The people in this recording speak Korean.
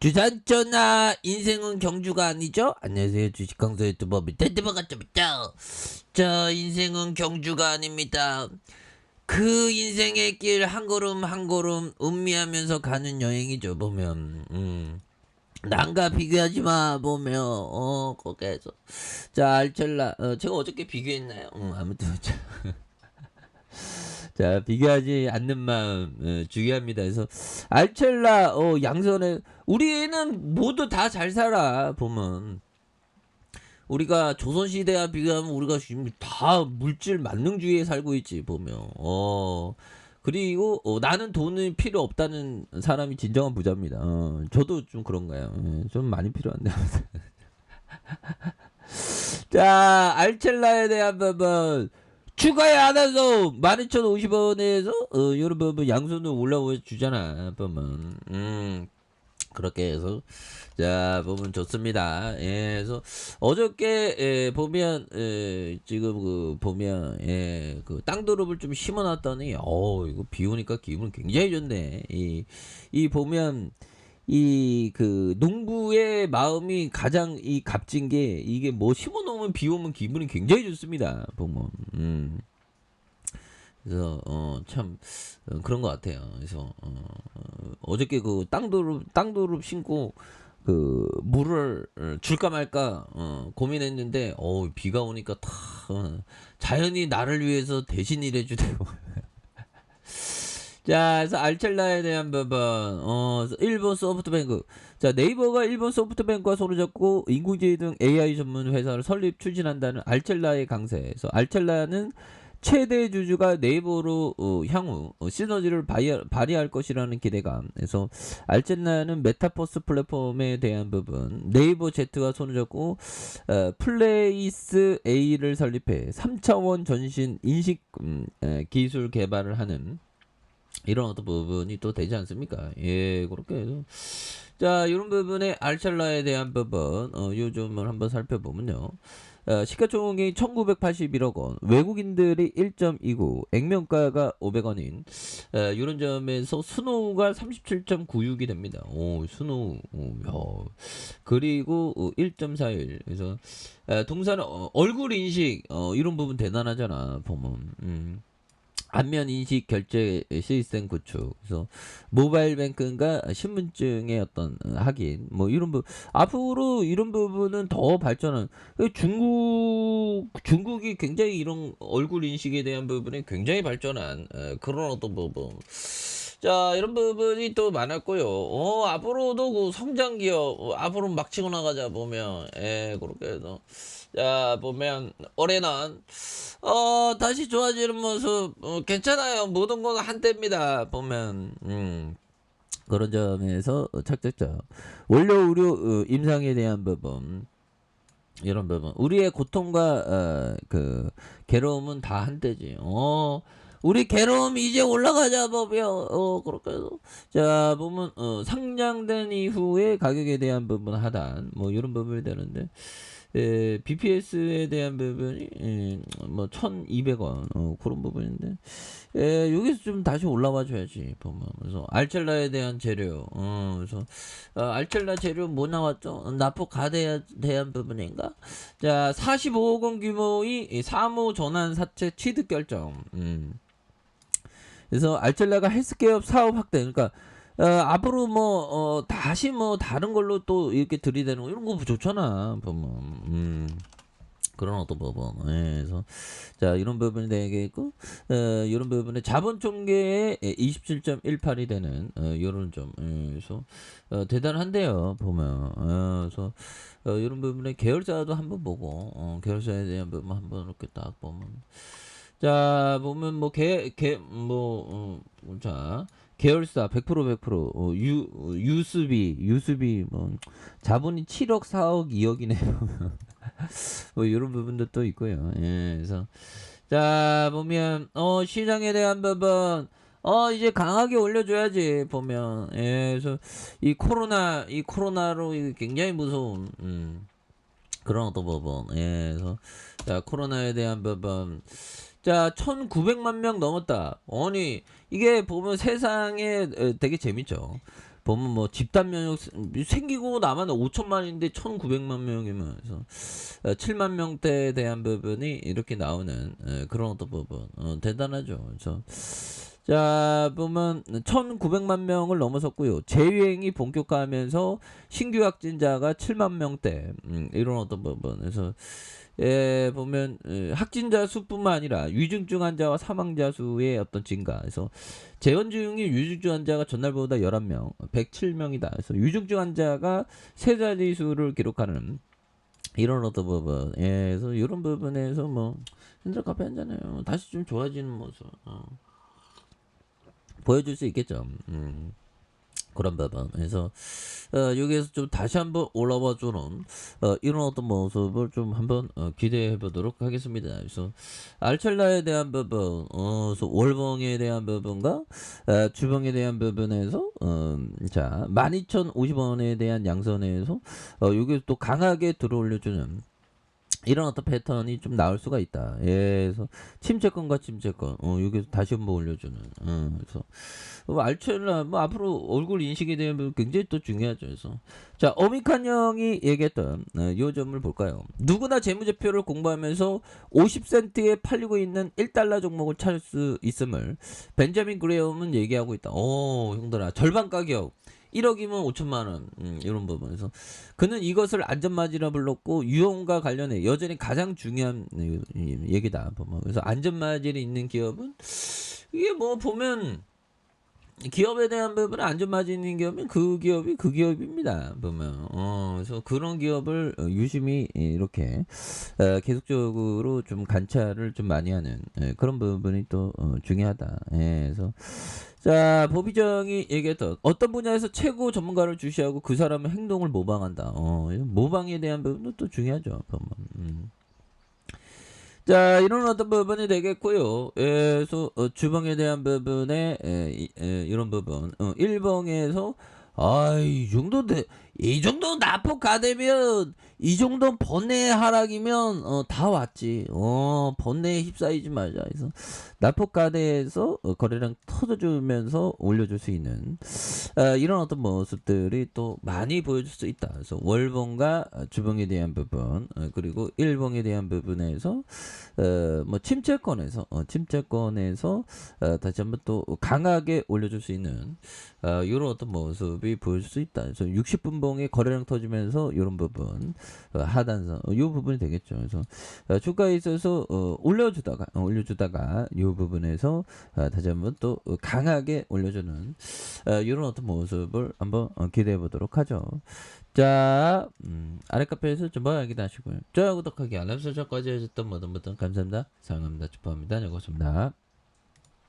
주산전화 인생은 경주가 아니죠? 안녕하세요. 주식강사 유튜버 밑에드버가 좀 있죠. 저 인생은 경주가 아닙니다. 그 인생의 길 한 걸음 한 걸음 음미하면서 가는 여행이죠. 보면 남과 비교하지 마. 보면 거기에서 자 알첼라 제가 어저께 비교했나요? 아무튼 자 비교하지 않는 마음 중요합니다. 그래서 알첼라 양선에 우리는 모두 다 잘 살아 보면 우리가 조선시대와 비교하면 우리가 지금 다 물질 만능주의에 살고 있지 보면 그리고 나는 돈이 필요 없다는 사람이 진정한 부자입니다. 저도 좀 그런가요? 좀 많이 필요한데. 자 알첼라에 대한 부분 추가에 안 해서 12,050원에서 요런 부분 양손으로 올라와 주잖아 보면 그렇게 해서 자 보면 좋습니다. 그래서 어저께 보면 지금 그 보면 그 땅두릅을 좀 심어놨더니 이거 비 오니까 기분 굉장히 좋네. 이 보면 이 그 농부의 마음이 가장 이 값진 게 이게 뭐 심어놓으면 비 오면 기분이 굉장히 좋습니다. 보면 그래서 참 그런 것 같아요. 그래서 어저께 그 땅두릅 심고 그 물을 줄까 말까 고민했는데 비가 오니까 다 자연이 나를 위해서 대신 일해주대요. 자, 그래서 알첼라에 대한 부분, 일본 소프트뱅크. 자, 네이버가 일본 소프트뱅크와 손을 잡고 인공지능 등 AI 전문 회사를 설립 추진한다는 알첼라의 강세에서 알첼라는 최대 주주가 네이버로 향후 시너지를 발휘할 것이라는 기대감에서 알첼라는 메타버스 플랫폼에 대한 부분 네이버 Z와 손을 잡고 플레이스 A를 설립해 3차원 전신 인식 기술 개발을 하는 이런 어떤 부분이 또 되지 않습니까? 예, 그렇게 해서 자 이런 부분에 알첼라에 대한 부분 요즘을 한번 살펴보면요. 시가총액이 1981억 원, 외국인들이 1.29, 액면가가 500원인 이런 점에서 순호가 37.96이 됩니다. 순호, 그리고 1.41. 그래서 동산 얼굴 인식 이런 부분 대단하잖아 보면. 안면 인식 결제 시스템 구축, 그래서 모바일 뱅킹과 신분증의 어떤 확인, 뭐 이런 부분 앞으로 이런 부분은 더 발전한 중국이 굉장히 이런 얼굴 인식에 대한 부분에 굉장히 발전한 그런 어떤 부분. 자 이런 부분이 또 많았고요. 앞으로도 그 성장 기업 앞으로 막 치고 나가자 보면 그렇게 해서 자 보면 올해는 다시 좋아지는 모습 괜찮아요. 모든 건 한때입니다. 보면 그런 점에서 착착착 원료 의료 임상에 대한 부분 이런 부분 우리의 고통과 그 괴로움은 다 한때지. 우리 괴로움 이제 올라가자 보면 그렇게 해서 자 보면 상장된 이후에 가격에 대한 부분 하단 뭐 이런 부분이 되는데 BPS에 대한 부분이 뭐 1,200원 그런 부분인데 여기서 좀 다시 올라와 줘야지 보면. 그래서 알첼라에 대한 재료 그래서 알첼라 재료 뭐 나왔죠? 납품 가대에 대한 부분인가? 자 45억 원 규모의 사무 전환 사채 취득 결정. 그래서 알첼라가 헬스케어 사업 확대 그러니까 앞으로 뭐 다시 뭐 다른 걸로 또 이렇게 들이대는 거 이런 거 좋잖아 보면. 그런 어떤 부분. 그래서 자 이런 부분이 되겠고 이런 부분에 자본 총계의 27.18이 되는 이런 점. 그래서 대단한데요 보면. 그래서 이런 부분에 계열사도 한번 보고 계열사에 대한 부분 한번 이렇게 딱 보면. 자 보면 뭐 자 계열사 100% 유스비 뭐 자본이 7억 4억 2억이네 뭐 이런 부분도 또 있고요. 그래서 자 보면 시장에 대한 부분 이제 강하게 올려줘야지 보면. 그래서 이 코로나로 굉장히 무서운 그런 어떤 부분. 그래서 자 코로나에 대한 부분 자 1900만 명 넘었다. 아니 이게 보면 세상에 되게 재밌죠. 보면 뭐 집단 면역 생기고 나면 5천만인데 1,900만 명이면 그래서 7만 명대에 대한 부분이 이렇게 나오는 그런 어떤 부분 대단하죠. 그래서 자 보면 1,900만 명을 넘어섰고요. 재유행이 본격화하면서 신규 확진자가 7만 명대 이런 어떤 부분. 그래서 예, 보면 확진자 수뿐만 아니라 위중증 환자와 사망자 수의 어떤 증가. 그래서 재원 중인 위중증 환자가 전날보다 11명, 107명이다. 그래서 위중증 환자가 세 자리 수를 기록하는 이런 어떤 부분. 예, 그래서 이런 부분에서 뭐 현재 카페 한잖아요. 다시 좀 좋아지는 모습 보여줄 수 있겠죠. 그런 부분. 그래서 여기에서 좀 다시 한번 올라와 주는 이런 어떤 모습을 좀 한번 기대해 보도록 하겠습니다. 그래서 알첼라에 대한 부분, 그래서 월봉에 대한 부분과 주봉에 대한 부분에서 자 12,050원에 대한 양선에서 여기 또 강하게 들어올려주는 이런 어떤 패턴이 좀 나올 수가 있다. 예, 그래서 침체권과 침체권, 여기서 다시 한번 올려주는. 그래서 알첼라 뭐 앞으로 얼굴 인식에 대한 부분 굉장히 또 중요하죠. 그래서 자 어미칸 형이 얘기했던 요 점을 볼까요? 누구나 재무제표를 공부하면서 50센트에 팔리고 있는 1달러 종목을 찾을 수 있음을 벤자민 그레엄은 얘기하고 있다. 오 형들아 절반 가격 1억이면 5천만 원 이런 부분에서 그는 이것을 안전마진이라 불렀고 유형과 관련해 여전히 가장 중요한 얘기다. 보면 그래서 안전마진이 있는 기업은 이게 뭐 보면 기업에 대한 부분은 안전마진이 있는 기업은 그 기업이 그 기업입니다. 보면 그래서 그런 기업을 유심히 이렇게 계속적으로 좀 관찰을 좀 많이 하는 그런 부분이 또 중요하다. 예, 그래서 자 보비정이 얘기했던 어떤 분야에서 최고 전문가를 주시하고 그 사람의 행동을 모방한다. 모방에 대한 부분도 또 중요하죠. 보면. 자 이런 어떤 부분이 되겠고요. 예, 그래서 주방에 대한 부분에 이런 부분 1번에서 이 정도 나포가되면 이 정도 번뇌 하락이면 다 왔지. 번뇌에 휩싸이지 말자. 그래서 나포가대에서 거래량 터져주면서 올려줄 수 있는 이런 어떤 모습들이 또 많이 보여줄 수 있다. 그래서 월봉과 주봉에 대한 부분 그리고 일봉에 대한 부분에서 뭐 침체권에서 다시 한번 또 강하게 올려줄 수 있는 이런 어떤 모습이 보여줄 수 있다. 그래서 60분봉에 거래량 터지면서 이런 부분 하단선 이 부분이 되겠죠. 그래서 주가에 있어서 올려주다가 이 부분에서 다시 한번 또 강하게 올려주는 이런 어떤 모습을 한번 기대해 보도록 하죠. 자, 아래 카페에서 좀 확인하시고요. 하시고요. 좋아요, 구독하기, 알람 설정까지 해줬던 모든 분들 감사합니다. 사랑합니다. 축복합니다. 네, 고맙습니다.